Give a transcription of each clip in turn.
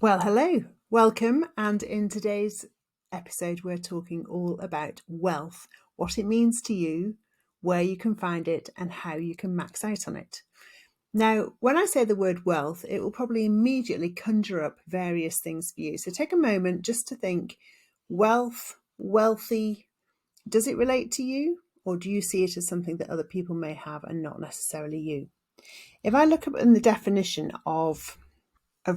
Well, hello, welcome. And in today's episode, we're talking all about wealth, what it means to you, where you can find it, and how you can max out on it. Now, when I say the word wealth, it will probably immediately conjure up various things for you. So take a moment just to think wealth, wealthy, does it relate to you? Or do you see it as something that other people may have and not necessarily you? If I look up in the definition of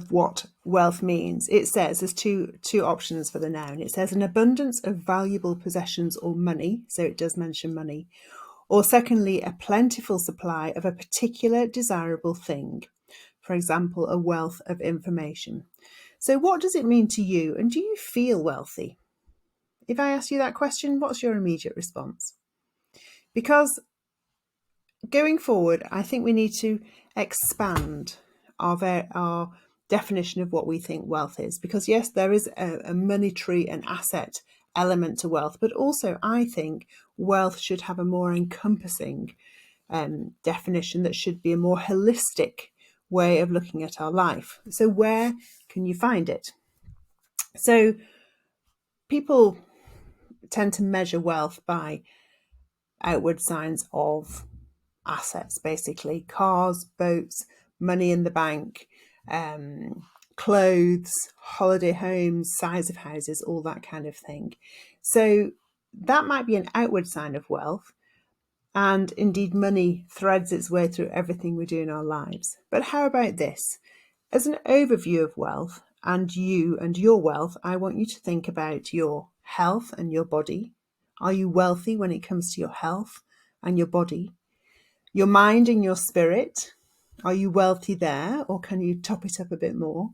what wealth means, it says there's two options for the noun. It says an abundance of valuable possessions or money, so it does mention money, or secondly, a plentiful supply of a particular desirable thing. For example, a wealth of information. So what does it mean to you, and do you feel wealthy? If I ask you that question, what's your immediate response? Because going forward, I think we need to expand our definition of what we think wealth is, because yes, there is a monetary and asset element to wealth, but also I think wealth should have a more encompassing definition that should be a more holistic way of looking at our life. So where can you find it? So people tend to measure wealth by outward signs of assets, basically cars, boats, money in the bank, clothes, holiday homes, size of houses, all that kind of thing. So that might be an outward sign of wealth. And indeed, money threads its way through everything we do in our lives. But how about this? As an overview of wealth and you and your wealth, I want you to think about your health and your body. Are you wealthy when it comes to your health and your body? Your mind and your spirit, are you wealthy there, or can you top it up a bit more?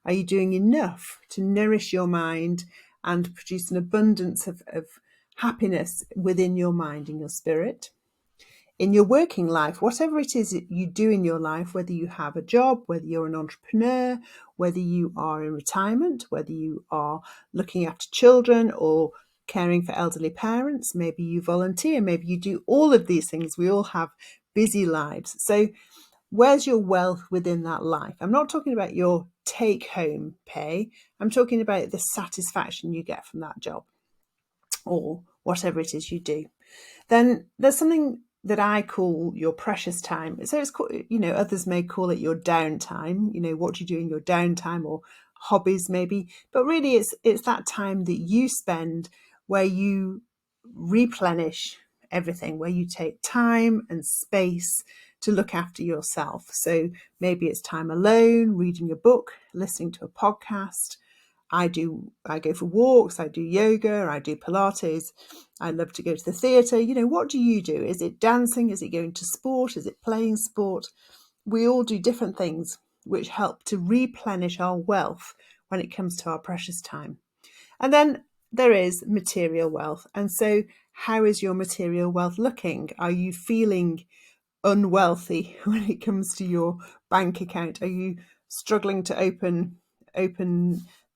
Are you doing enough to nourish your mind and produce an abundance of happiness within your mind and your spirit? In your working life, whatever it is that you do in your life, whether you have a job, whether you're an entrepreneur, whether you are in retirement, whether you are looking after children or caring for elderly parents, maybe you volunteer, maybe you do all of these things. We all have busy lives. So where's your wealth within that life? I'm not talking about your take-home pay. I'm talking about the satisfaction you get from that job or whatever it is you do. Then there's something that I call your precious time. So it's called, others may call it your downtime, what do you do in your downtime, or hobbies maybe. But really it's that time that you spend where you replenish everything, where you take time and space to look after yourself. So maybe it's time alone, reading a book, listening to a podcast. I go for walks, I do yoga, I do Pilates, I love to go to the theatre. What do you do? Is it dancing? Is it going to sport? Is it playing sport? We all do different things which help to replenish our wealth when it comes to our precious time. And then there is material wealth. And so how is your material wealth looking? Are you feeling unwealthy when it comes to your bank account? Are you struggling to open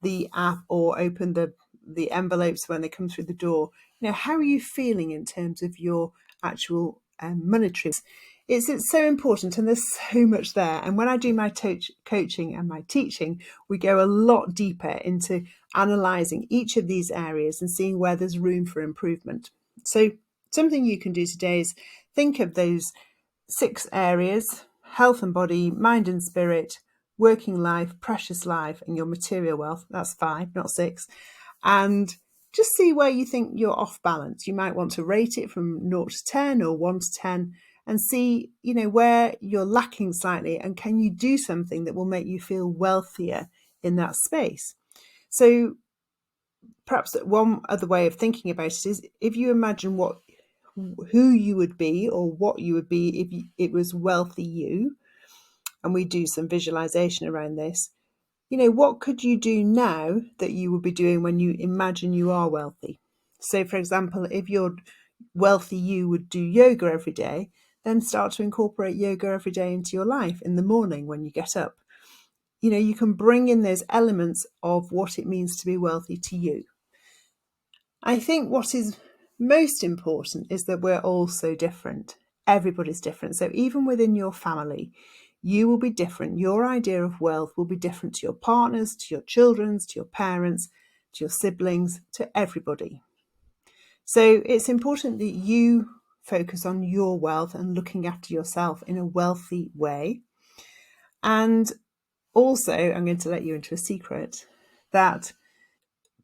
the app or open the envelopes when they come through the door? How are you feeling in terms of your actual monetary? It's so important, and there's so much there. And when I do my coaching and my teaching, we go a lot deeper into analysing each of these areas and seeing where there's room for improvement. So something you can do today is think of those 6 areas: health and body, mind and spirit, working life, precious life, and your material wealth. That's 5, not 6. And just see where you think you're off balance. You might want to rate it from 0 to 10 or 1 to 10 and see, where you're lacking slightly, and can you do something that will make you feel wealthier in that space. So perhaps one other way of thinking about it is, if you imagine who you would be or what you would be if it was wealthy you, and we do some visualization around this, what could you do now that you would be doing when you imagine you are wealthy? So for example, if you're wealthy you would do yoga every day, then start to incorporate yoga every day into your life in the morning when you get up. You can bring in those elements of what it means to be wealthy to you. I think what is most important is that we're all so different. Everybody's different. So even within your family, You will be different. Your idea of wealth will be different to your partners, to your children's, to your parents, to your siblings, to everybody. So it's important that you focus on your wealth and looking after yourself in a wealthy way. And also, I'm going to let you into a secret that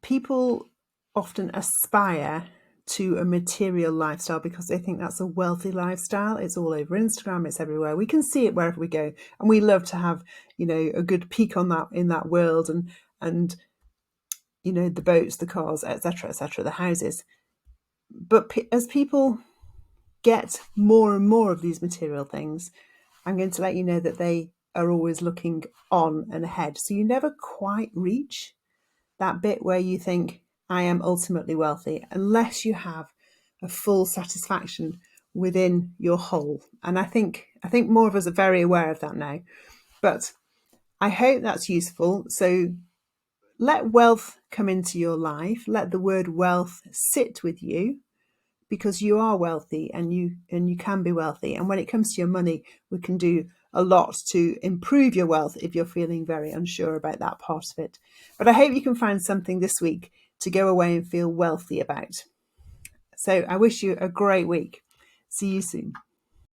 people often aspire to a material lifestyle because they think that's a wealthy lifestyle. It's all over Instagram, it's everywhere. We can see it wherever we go, and we love to have, a good peek on that in that world, and the boats, the cars, etc., etc., the houses. But as people get more and more of these material things, I'm going to let you know that they are always looking on and ahead. So you never quite reach that bit where you think, I am ultimately wealthy, unless you have a full satisfaction within your whole. And I think more of us are very aware of that now. But I hope that's useful. So let wealth come into your life. Let the word wealth sit with you, because you are wealthy and you can be wealthy. And when it comes to your money, we can do a lot to improve your wealth if you're feeling very unsure about that part of it. But I hope you can find something this week to go away and feel wealthy about. So I wish you a great week. See you soon.